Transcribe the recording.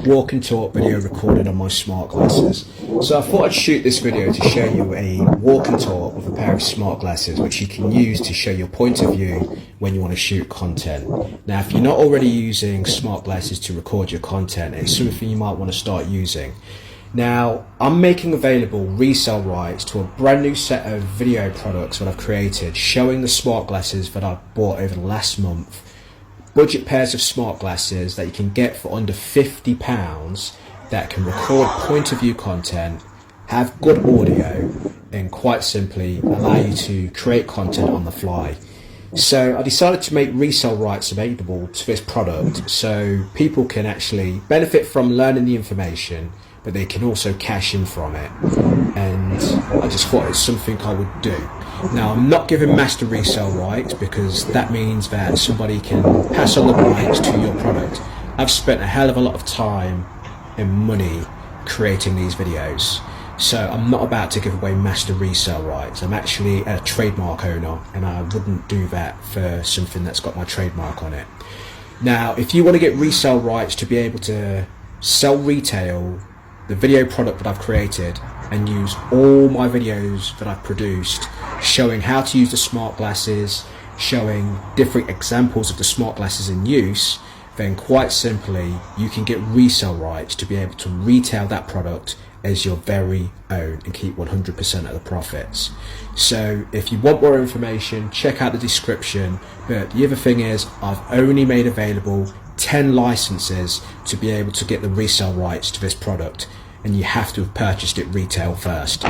walk and talk video recorded on my smart glasses. So I thought I'd shoot this video to show you a walk and talk with a pair of smart glasses which you can use to show your point of view when you want to shoot content. Now if you're not already using smart glasses to record your content, it's something you might want to start using. Now I'm making available resale rights to a brand new set of video products that I've created showing the smart glasses that I've bought over the last month. Budget pairs of smart glasses that you can get for under £50 that can record point of view content, have good audio, and quite simply allow you to create content on the fly. So I decided to make resale rights available to this product so people can actually benefit from learning the information, but they can also cash in from it. And I just thought it's something I would do. Now I'm not giving master resale rights because that means that somebody can pass on the rights to your product. I've spent a hell of a lot of time and money creating these videos, so I'm not about to give away master resale rights. I'm actually a trademark owner and I wouldn't do that for something that's got my trademark on it. Now if you want to get resale rights to be able to sell retail the video product that I've created and use all my videos that I've produced showing how to use the smart glasses, showing different examples of the smart glasses in use, then quite simply you can get resale rights to be able to retail that product as your very own and keep 100% of the profits. So if you want more information, check out the description. But the other thing is I've only made available 10 licenses to be able to get the resale rights to this product, and you have to have purchased it retail first.